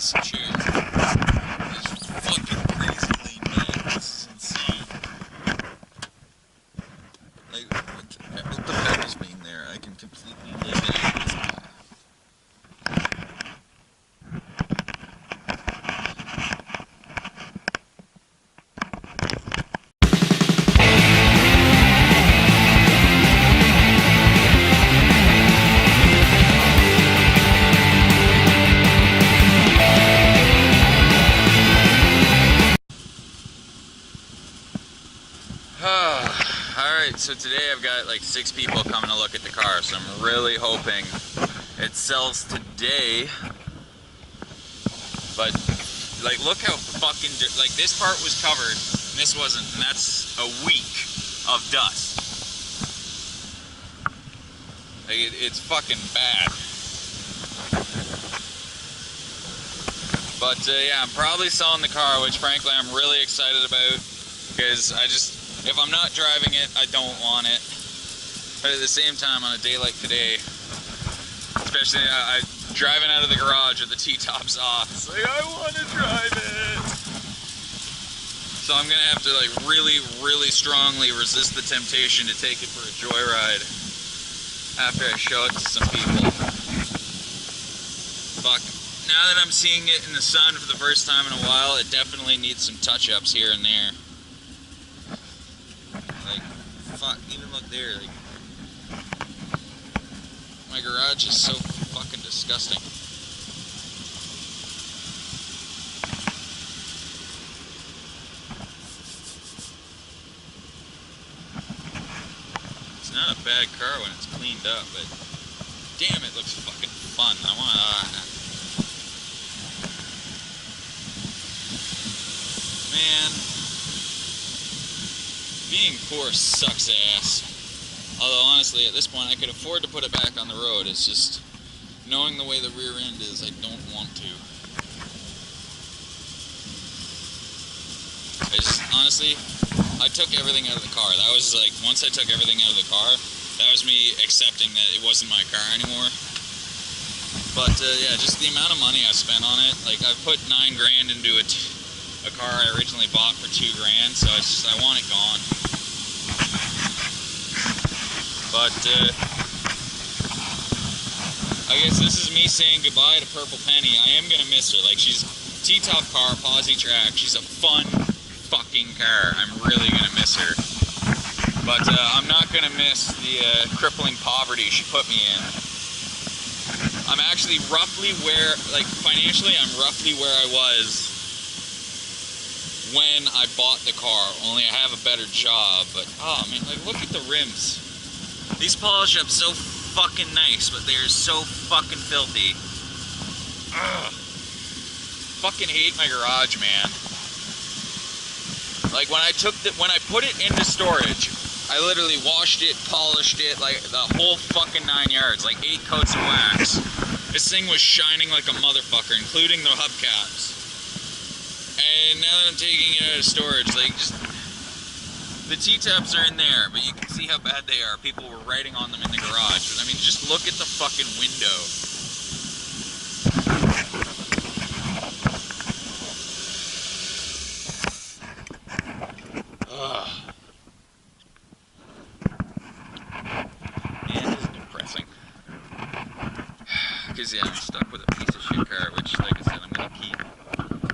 this chair. It's fucking crazy lean back. This is insane. Like, with the pedals being there, I can completely live in this guy. Alright, so today I've got like 6 people coming to look at the car, so I'm really hoping it sells today. But, like, look how fucking, like, this part was covered, and this wasn't, and that's a week of dust. Like, it's fucking bad. But, yeah, I'm probably selling the car, which frankly I'm really excited about, because if I'm not driving it, I don't want it. But at the same time, on a day like today, especially I driving out of the garage with the T-tops off, it's like, I want to drive it. So I'm gonna have to like really, really strongly resist the temptation to take it for a joyride after I show it to some people. Fuck. Now that I'm seeing it in the sun for the first time in a while, it definitely needs some touch-ups here and there. Like, fuck, even look there, like, my garage is so fucking disgusting. It's not a bad car when it's cleaned up, but damn, it looks fucking fun. I wanna, man, being poor sucks ass. Although honestly, at this point, I could afford to put it back on the road. It's just knowing the way the rear end is, I don't want to. Honestly, I took everything out of the car. That was like, once I took everything out of the car, that was me accepting that it wasn't my car anymore. But yeah, just the amount of money I spent on it. Like, I put $9 grand into a car I originally bought for $2 grand, so it's just, I want it gone. But, I guess this is me saying goodbye to Purple Penny. I am gonna miss her. Like, she's T-top car, posi-trac. She's a fun fucking car. I'm really gonna miss her. But, I'm not gonna miss the, crippling poverty she put me in. I'm actually roughly where, like, financially, I'm roughly where I was when I bought the car. Only I have a better job, but, oh man, like, look at the rims. These polish up so fucking nice, but they're so fucking filthy. Ugh. Fucking hate my garage, man. Like, when I put it into storage, I literally washed it, polished it, like the whole fucking 9 yards, like 8 coats of wax. This thing was shining like a motherfucker, including the hubcaps. And now that I'm taking it out of storage, like, just, the T-tops are in there, but you can see how bad they are. People were writing on them in the garage. But I mean, just look at the fucking window. Ugh. Man, this is depressing. Because, yeah, I'm stuck with a piece of shit car, which, like I said, I'm going to keep.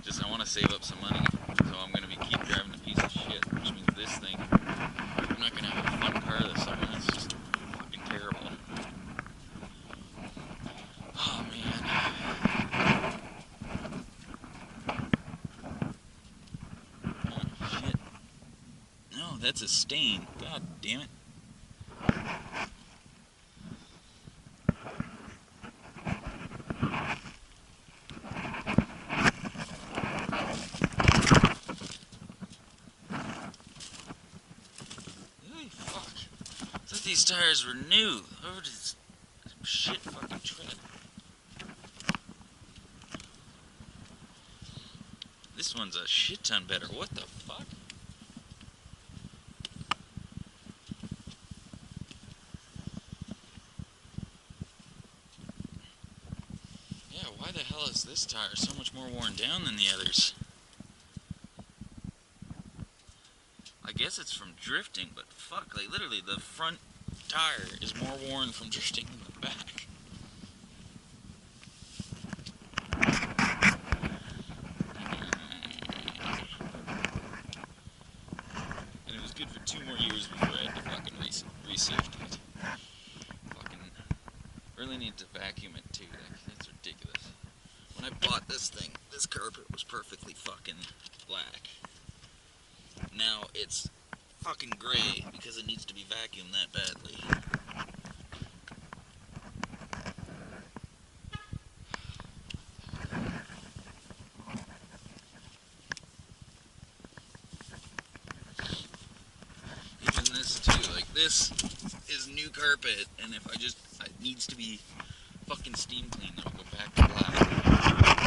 Just, I want to save up some money, so I'm going to keep driving a piece of shit, which means this thing, I'm not going to have a fun car this summer. It's just fucking terrible. Oh, man. Oh, shit. No, that's a stain. God damn it. These tires were new. Oh, this shit fucking tread. This one's a shit ton better. What the fuck? Yeah, why the hell hell is this tire so much more worn down than the others? I guess it's from drifting, but fuck, like literally the front tire is more worn from drifting than the back. And it was good for 2 more years before I had to fucking re-sift it. Fucking really need to vacuum it too, like, that's ridiculous. When I bought this thing, this carpet was perfectly fucking black. Now it's fucking gray because it needs to be vacuumed that badly. Even this too, like this is new carpet, and if it needs to be fucking steam cleaned, then I'll go back to black.